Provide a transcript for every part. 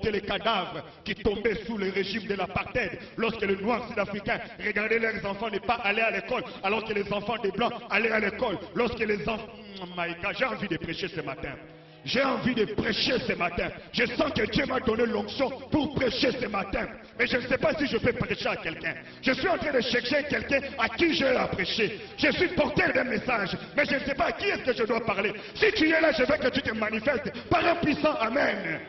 porter les cadavres qui tombaient sous le régime de l'apartheid. Lorsque les Noirs sud-africains regardaient leurs enfants ne pas aller à l'école, alors que les enfants des Blancs allaient à l'école. Lorsque les enfants... My God, j'ai envie de prêcher ce matin. J'ai envie de prêcher ce matin. Je sens que Dieu m'a donné l'onction pour prêcher ce matin. Mais je ne sais pas si je peux prêcher à quelqu'un. Je suis en train de chercher quelqu'un à qui je vais prêcher. Je suis porteur d'un message, mais je ne sais pas à qui est-ce que je dois parler. Si tu es là, je veux que tu te manifestes par un puissant Amen.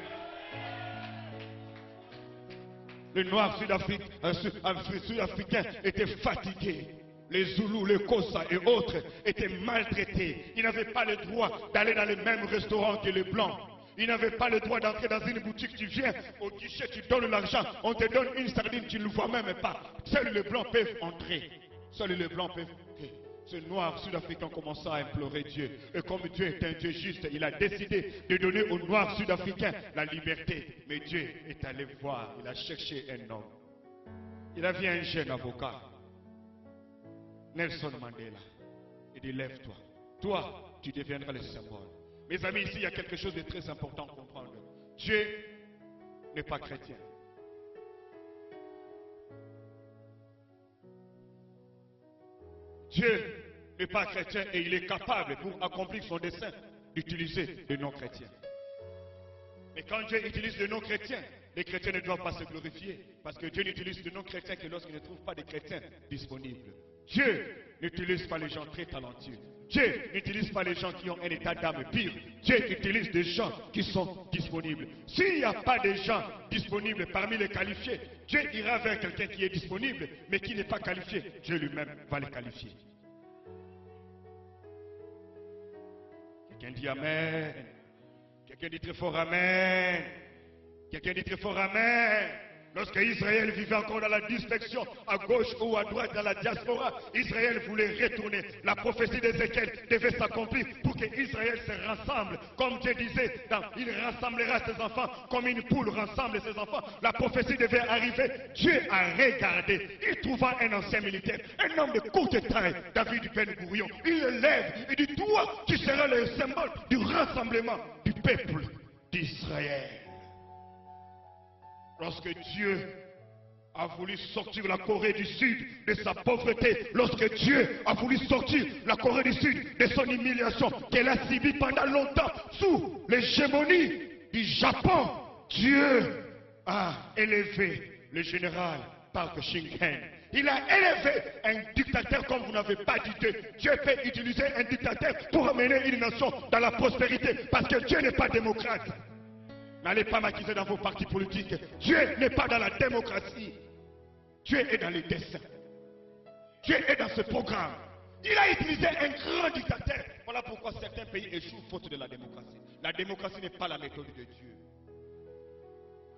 Le noir sud-africain était fatigué. Les Zoulous, les Kossa et autres étaient maltraités. Ils n'avaient pas le droit d'aller dans les mêmes restaurants que les Blancs. Ils n'avaient pas le droit d'entrer dans une boutique. Tu viens au guichet, tu donnes l'argent, on te donne une sardine, tu ne le vois même pas. Seuls les Blancs peuvent entrer. Seuls les Blancs peuvent entrer. Ce noir sud-africain commença à implorer Dieu. Et comme Dieu est un Dieu juste, il a décidé de donner aux noirs sud-africains la liberté. Mais Dieu est allé voir, il a cherché un homme. Il a vu un jeune avocat. Nelson Mandela, il dit lève-toi, toi tu deviendras le symbole. Mes amis, ici il y a quelque chose de très important à comprendre. Dieu n'est pas chrétien. Dieu n'est pas chrétien et il est capable pour accomplir son dessein d'utiliser des non-chrétiens. Mais quand Dieu utilise des non-chrétiens, les chrétiens ne doivent pas se glorifier parce que Dieu n'utilise des non-chrétiens que lorsqu'il ne trouve pas de chrétiens disponibles. Dieu n'utilise pas les gens très talentueux. Dieu n'utilise pas les gens qui ont un état d'âme pire. Dieu utilise des gens qui sont disponibles. S'il n'y a pas de gens disponibles parmi les qualifiés, Dieu ira vers quelqu'un qui est disponible mais qui n'est pas qualifié. Dieu lui-même va le qualifier. Quelqu'un dit Amen. Quelqu'un dit très fort Amen. Quelqu'un dit très fort Amen. Lorsque Israël vivait encore dans la dispersion, à gauche ou à droite dans la diaspora, Israël voulait retourner. La prophétie d'Ézéchiel devait s'accomplir pour que Israël se rassemble. Comme Dieu disait, il rassemblera ses enfants comme une poule rassemble ses enfants. La prophétie devait arriver. Dieu a regardé. Il trouva un ancien militaire, un homme de courte taille, David Ben Gourion. Il le lève. Il dit, toi, tu seras le symbole du rassemblement du peuple d'Israël. Lorsque Dieu a voulu sortir la Corée du Sud de sa pauvreté, lorsque Dieu a voulu sortir la Corée du Sud de son humiliation qu'elle a subie pendant longtemps sous l'hégémonie du Japon, Dieu a élevé le général Park Shin-hye. Il a élevé un dictateur comme vous n'avez pas d'idée. Dieu peut utiliser un dictateur pour amener une nation dans la prospérité parce que Dieu n'est pas démocrate. N'allez pas m'accuser dans vos partis politiques. Dieu n'est pas dans la démocratie. Dieu est dans les desseins. Dieu est dans ce programme. Il a utilisé un grand dictateur. Voilà pourquoi certains pays échouent faute de la démocratie. La démocratie n'est pas la méthode de Dieu.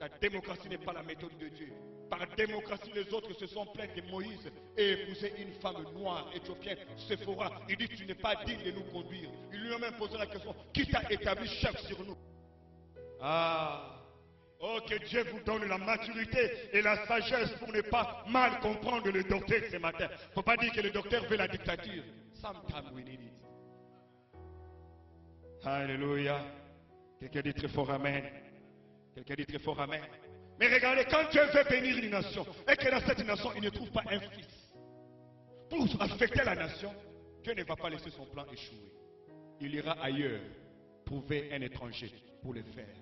La démocratie n'est pas la méthode de Dieu. Par démocratie, les autres se sont plaints que Moïse ait épousé une femme noire éthiopienne, Séphora. Il dit, tu n'es pas digne de nous conduire. Il lui a même posé la question, qui t'a établi chef sur nous? Ah, oh que Dieu vous donne la maturité et la sagesse pour ne pas mal comprendre le docteur ce matin. Il ne faut pas dire que le docteur veut la dictature. Sometimes we need it. Alléluia. Quelqu'un dit très fort Amen. Quelqu'un dit très fort Amen. Mais regardez, quand Dieu veut bénir une nation et que dans cette nation il ne trouve pas un fils pour affecter la nation, Dieu ne va pas laisser son plan échouer. Il ira ailleurs trouver un étranger pour le faire.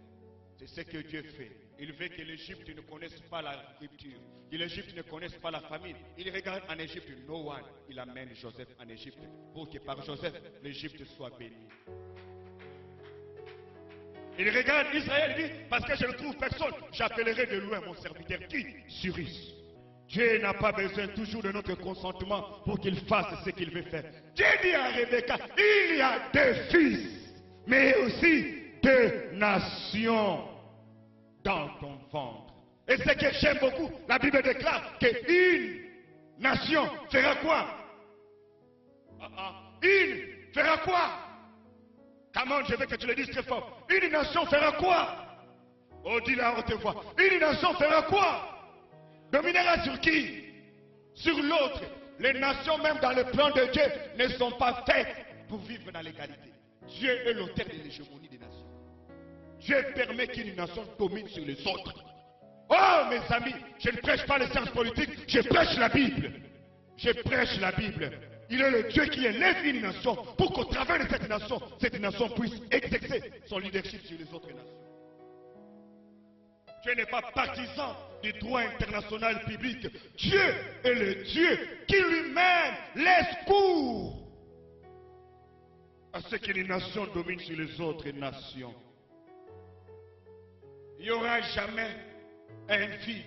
C'est ce que Dieu fait. Il veut que l'Égypte ne connaisse pas la rupture, que l'Égypte ne connaisse pas la famine. Il regarde en Égypte, no one. Il amène Joseph en Égypte pour que par Joseph, l'Égypte soit bénie. Il regarde Israël et dit, parce que je ne trouve personne, j'appellerai de loin mon serviteur qui? Cyrus. Dieu n'a pas besoin toujours de notre consentement pour qu'il fasse ce qu'il veut faire. Dieu dit à Rebecca, il y a 2 fils, mais aussi 2 nations dans ton ventre. Et ce que j'aime beaucoup, la Bible déclare qu'une nation fera quoi? Une fera quoi? Comment je veux que tu le dises très fort. Une nation fera quoi? Oh, dis-le à haute voix. Une nation fera quoi? Dominera sur qui? Sur l'autre. Les nations, même dans le plan de Dieu, ne sont pas faites pour vivre dans l'égalité. Dieu est l'auteur de l'hégémonie des nations. Dieu permet qu'une nation domine sur les autres. Oh mes amis, je ne prêche pas les sciences politiques, je prêche la Bible. Je prêche la Bible. Il est le Dieu qui élève une nation pour qu'au travers de cette nation puisse exercer son leadership sur les autres nations. Dieu n'est pas partisan du droit international public. Dieu est le Dieu qui lui-même laisse cours à ce qu'une nation domine sur les autres nations. Il n'y aura jamais un vide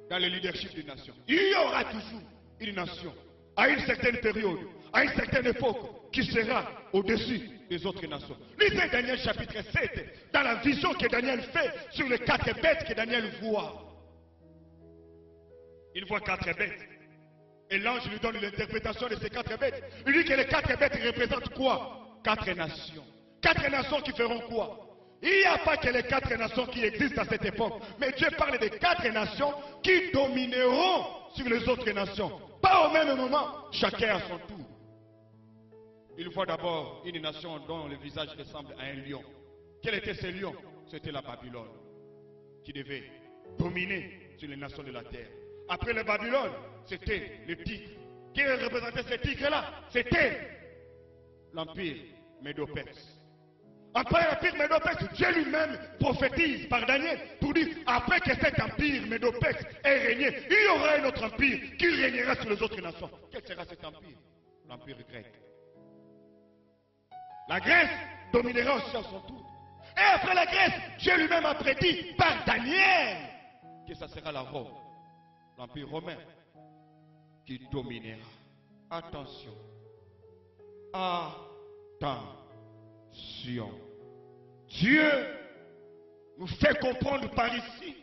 dans le leadership d'une nation. Il y aura toujours une nation, à une certaine période, à une certaine époque, qui sera au-dessus des autres nations. Lisez Daniel chapitre 7, dans la vision que Daniel fait sur les 4 bêtes que Daniel voit. Il voit 4 bêtes. Et l'ange lui donne l'interprétation de ces 4 bêtes. Il dit que les 4 bêtes représentent quoi? 4 nations. 4 nations qui feront quoi? Il n'y a pas que les 4 nations qui existent à cette époque. Mais Dieu parle des 4 nations qui domineront sur les autres nations. Pas au même moment, chacun à son tour. Il voit d'abord une nation dont le visage ressemble à un lion. Quel était ce lion? C'était la Babylone, qui devait dominer sur les nations de la terre. Après la Babylone, c'était le tigre. Qui représentait ce tigre-là? C'était l'empire Médo-Perse. Après l'empire Médo-Perse, Dieu lui-même prophétise par Daniel pour dire, après que cet empire Médo-Perse ait régné, il y aura un autre empire qui régnera sur les autres nations. Quel sera cet empire? L'empire grec. La Grèce dominera aussi à son tour. Et après la Grèce, Dieu lui-même a prédit par Daniel que ça sera la Rome, l'empire romain, qui dominera. Attention. Attention. Dieu nous fait comprendre par ici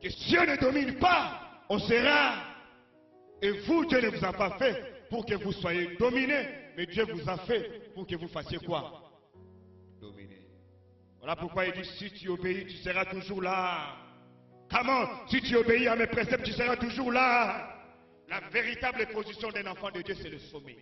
que si Dieu ne domine pas, on sera. Et vous, Dieu ne vous a pas fait pour que vous soyez dominés, mais Dieu vous a fait pour que vous fassiez quoi? Dominer. Voilà pourquoi il dit, si tu obéis, tu seras toujours là. Comment? Si tu obéis à mes préceptes, tu seras toujours là. La véritable position d'un enfant de Dieu, c'est le sommet.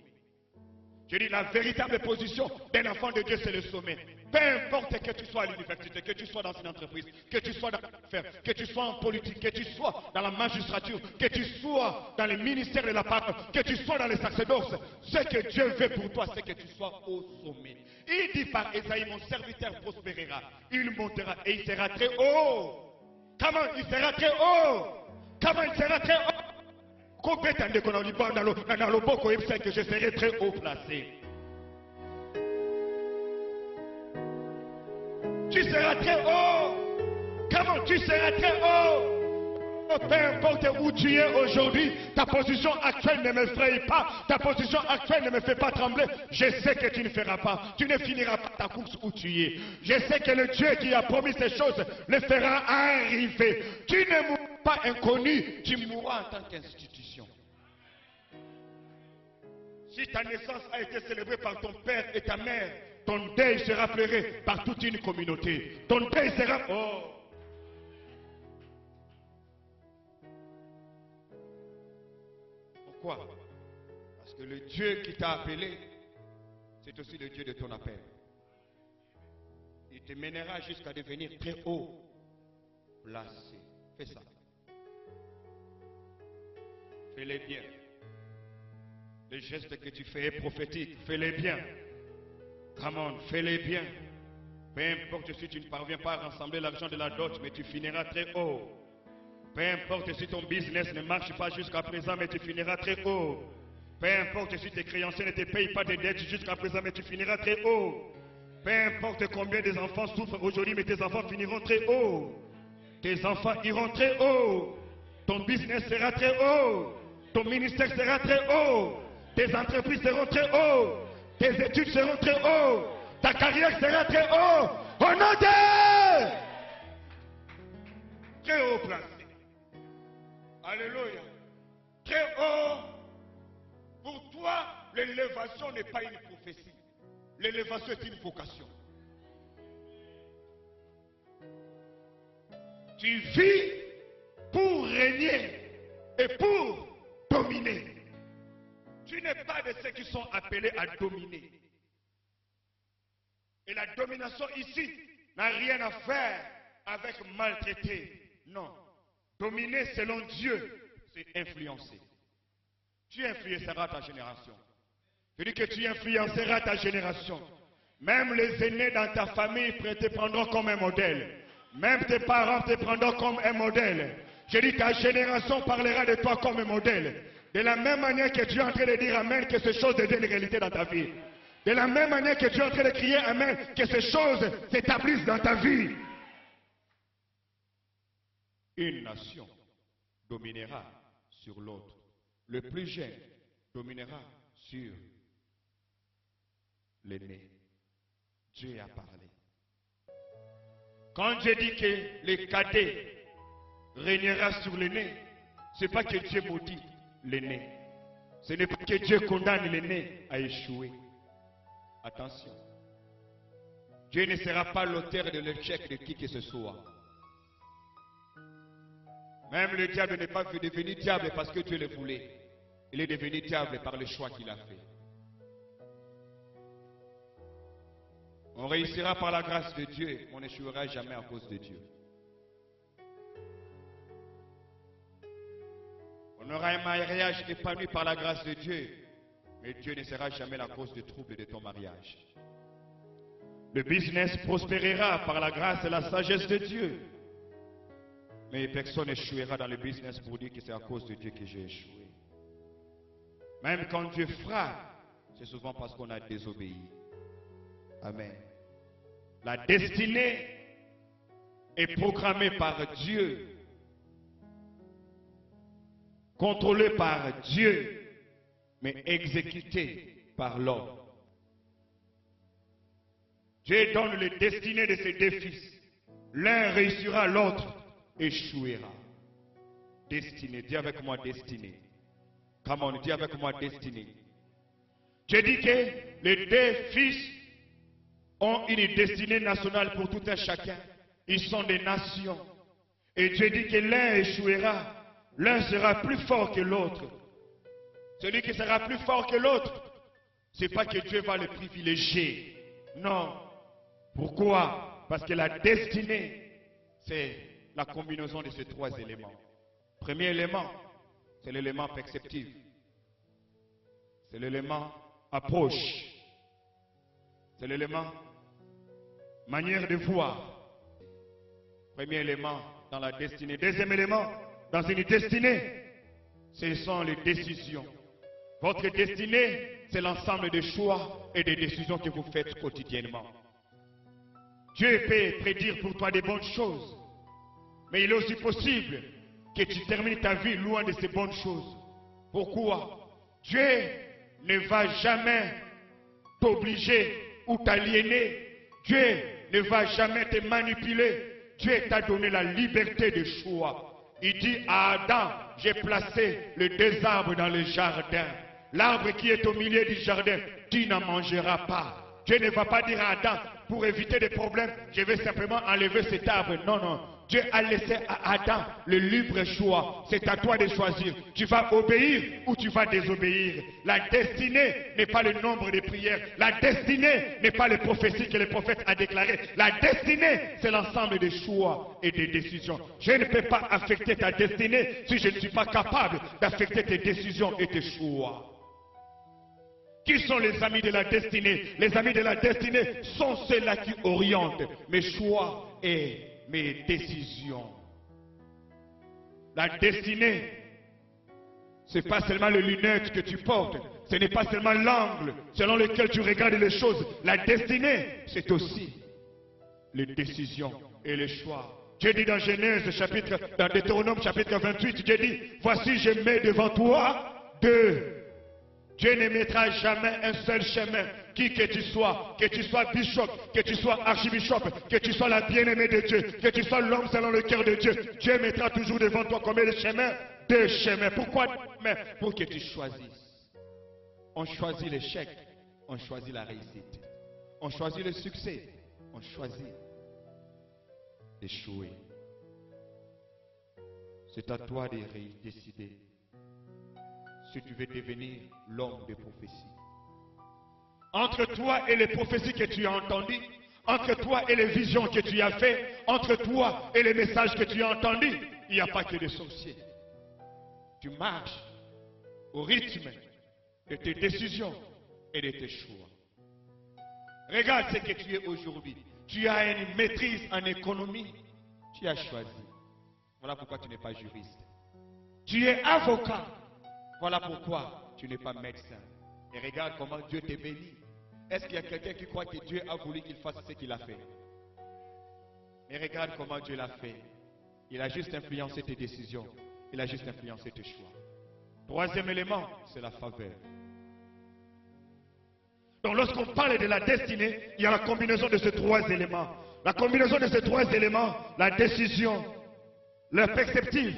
Je dis, la véritable position d'un enfant de Dieu, c'est le sommet. Peu importe que tu sois à l'université, que tu sois dans une entreprise, que tu sois dans l'affaire, que tu sois en politique, que tu sois dans la magistrature, que tu sois dans les ministères de la parole, que tu sois dans les sacerdoces, ce que Dieu veut pour toi, c'est que tu sois au sommet. Il dit par Esaïe, mon serviteur prospérera, il montera et il sera très haut. Comment il sera très haut? Comment il sera très haut? Combien de temps qu'on dit dans le boko que je serai très haut placé? Tu seras très haut. Comment tu seras très haut? Peu importe où tu es aujourd'hui, ta position actuelle ne m'effraie pas, ta position actuelle ne me fait pas trembler. Je sais que tu ne feras pas, tu ne finiras pas ta course où tu es. Je sais que le Dieu qui a promis ces choses le fera arriver. Tu ne mourras pas inconnu, tu mourras en tant qu'institution. Si ta naissance a été célébrée par ton père et ta mère, ton deuil sera pleuré par toute une communauté. Ton deuil sera... Oh. Pourquoi? Parce que le Dieu qui t'a appelé, c'est aussi le Dieu de ton appel. Il te mènera jusqu'à devenir très haut placé. Fais ça. Fais-les bien. Les gestes que tu fais prophétiques, fais-les bien. Come on, fais-les bien. Peu importe si tu ne parviens pas à rassembler l'argent de la dot, mais tu finiras très haut. Peu importe si ton business ne marche pas jusqu'à présent, mais tu finiras très haut. Peu importe si tes créanciers ne te payent pas tes dettes jusqu'à présent, mais tu finiras très haut. Peu importe combien des enfants souffrent aujourd'hui, mais tes enfants finiront très haut. Tes enfants iront très haut. Ton business sera très haut. Ton ministère sera très haut. Tes entreprises seront très haut. Tes études seront très haut. Ta carrière sera très haut. Au nom de... Très haut placé. Alléluia. Très haut. Pour toi, l'élévation n'est pas une prophétie. L'élévation est une vocation. Tu vis pour régner et pour dominer. Tu n'es pas de ceux qui sont appelés à dominer. Et la domination ici n'a rien à faire avec maltraiter. Non. Dominer selon Dieu, c'est influencer. Tu influenceras ta génération. Je dis que tu influenceras ta génération. Même les aînés dans ta famille te prendront comme un modèle. Même tes parents te prendront comme un modèle. Je dis que ta génération parlera de toi comme un modèle. De la même manière que tu es en train de dire Amen, que ces choses deviennent réalité dans ta vie. De la même manière que tu es en train de crier Amen, que ces choses s'établissent dans ta vie. Une nation dominera sur l'autre. Le plus jeune dominera sur l'aîné. Dieu a parlé. Quand Dieu dit que les cadets régnera sur l'aîné, ce n'est pas que Dieu maudit l'aîné. Ce n'est pas que Dieu condamne l'aîné à échouer. Attention. Dieu ne sera pas l'auteur de l'échec de qui que ce soit. Même le diable n'est pas devenu diable parce que Dieu le voulait. Il est devenu diable par le choix qu'il a fait. On réussira par la grâce de Dieu, on n'échouera jamais à cause de Dieu. On aura un mariage épanoui par la grâce de Dieu, mais Dieu ne sera jamais la cause de trouble de ton mariage. Le business prospérera par la grâce et la sagesse de Dieu, mais personne n'échouera dans le business pour dire que c'est à cause de Dieu que j'ai échoué. Même quand Dieu frappe, c'est souvent parce qu'on a désobéi. Amen. La destinée est programmée par Dieu, contrôlée par Dieu, mais exécutée par l'homme. Dieu donne les destinées de ses deux fils. L'un réussira, l'autre échouera. Destinée, dis avec moi destinée. Come on, dis avec moi destinée. Dieu dit que les deux fils ont une destinée nationale pour tout un chacun. Ils sont des nations. Et Dieu dit que l'un échouera. L'un sera plus fort que l'autre. Celui qui sera plus fort que l'autre, ce n'est pas que Dieu va le privilégier. Non. Pourquoi? Parce que la destinée, c'est la combinaison de ces trois éléments. Premier élément, c'est l'élément perceptif. C'est l'élément approche. C'est l'élément manière de voir. Premier élément dans la destinée. Deuxième élément, dans une destinée, ce sont les décisions. Votre destinée, c'est l'ensemble des choix et des décisions que vous faites quotidiennement. Dieu peut prédire pour toi des bonnes choses, mais il est aussi possible que tu termines ta vie loin de ces bonnes choses. Pourquoi? Dieu ne va jamais t'obliger ou t'aliéner. Dieu ne va jamais te manipuler. Dieu t'a donné la liberté de choix. Il dit à Adam, j'ai placé les deux arbres dans le jardin. L'arbre qui est au milieu du jardin, tu n'en mangeras pas. Dieu ne va pas dire à Adam, pour éviter des problèmes, je vais simplement enlever cet arbre. Non, non. Dieu a laissé à Adam le libre choix. C'est à toi de choisir. Tu vas obéir ou tu vas désobéir. La destinée n'est pas le nombre de prières. La destinée n'est pas les prophéties que le prophète a déclarées. La destinée, c'est l'ensemble des choix et des décisions. Je ne peux pas affecter ta destinée si je ne suis pas capable d'affecter tes décisions et tes choix. Qui sont les amis de la destinée? Les amis de la destinée sont ceux-là qui orientent mes choix et mes décisions. La destinée, ce n'est pas seulement les lunettes que tu portes, ce n'est pas seulement l'angle selon lequel tu regardes les choses. La destinée, c'est aussi les décisions et les choix. Dieu dit dans Genèse chapitre, dans Deutéronome chapitre 28, Dieu dit, voici je mets devant toi deux. Dieu ne mettra jamais un seul chemin. Qui que tu sois bishop, que tu sois archibishop, que tu sois la bien-aimée de Dieu, que tu sois l'homme selon le cœur de Dieu, Dieu mettra toujours devant toi combien de chemins? Deux chemins. Pourquoi? Pour que tu choisisses. On choisit l'échec, on choisit la réussite. On choisit le succès, on choisit d'échouer. C'est à toi de décider si tu veux devenir l'homme de prophétie. Entre toi et les prophéties que tu as entendues, Entre toi et les visions que tu as faites, entre toi et les messages que tu as entendus, il n'y a pas que des sorciers. Tu marches au rythme de tes décisions et de tes choix. Regarde ce que tu es aujourd'hui. Tu as une maîtrise en économie. Tu as choisi. Voilà pourquoi tu n'es pas juriste. Tu es avocat. Voilà pourquoi tu n'es pas médecin. Et regarde comment Dieu te bénit. Est-ce qu'il y a quelqu'un qui croit que Dieu a voulu qu'il fasse ce qu'il a fait? Mais regarde comment Dieu l'a fait. Il a juste influencé tes décisions. Il a juste influencé tes choix. Troisième élément, c'est la faveur. Donc lorsqu'on parle de la destinée, il y a la combinaison de ces trois éléments. La combinaison de ces trois éléments, la décision, le perceptif,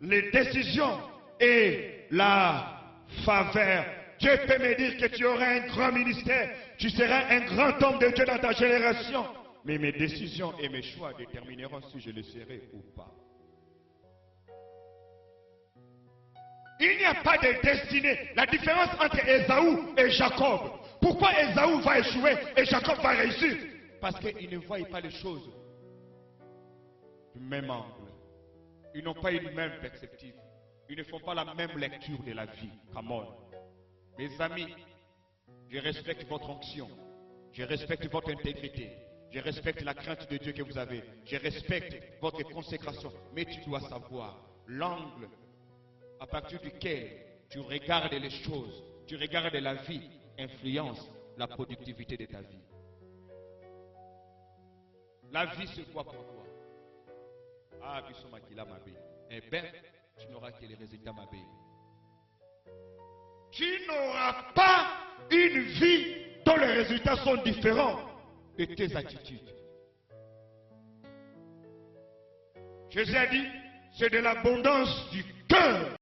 les décisions et la faveur. Dieu peut me dire que tu auras un grand ministère, tu seras un grand homme de Dieu dans ta génération. Mais mes décisions et mes choix détermineront si je le serai ou pas. Il n'y a pas de destinée. La différence entre Ésaü et Jacob. Pourquoi Ésaü va échouer et Jacob va réussir? Parce qu'ils ne voient pas les choses du même angle. Ils n'ont pas une même perspective. Ils ne font pas la même lecture de la vie. Come on. Mes amis, je respecte votre onction. Je respecte votre intégrité. Je respecte la crainte de Dieu que vous avez. Je respecte votre consécration. Mais tu dois savoir l'angle à partir duquel tu regardes les choses, tu regardes la vie, influence la productivité de ta vie. La vie, c'est quoi pour toi? Ah, eh bien, tu n'auras que les résultats, ma belle. Tu n'auras pas une vie dont les résultats sont différents de tes attitudes. Jésus a dit, c'est de l'abondance du cœur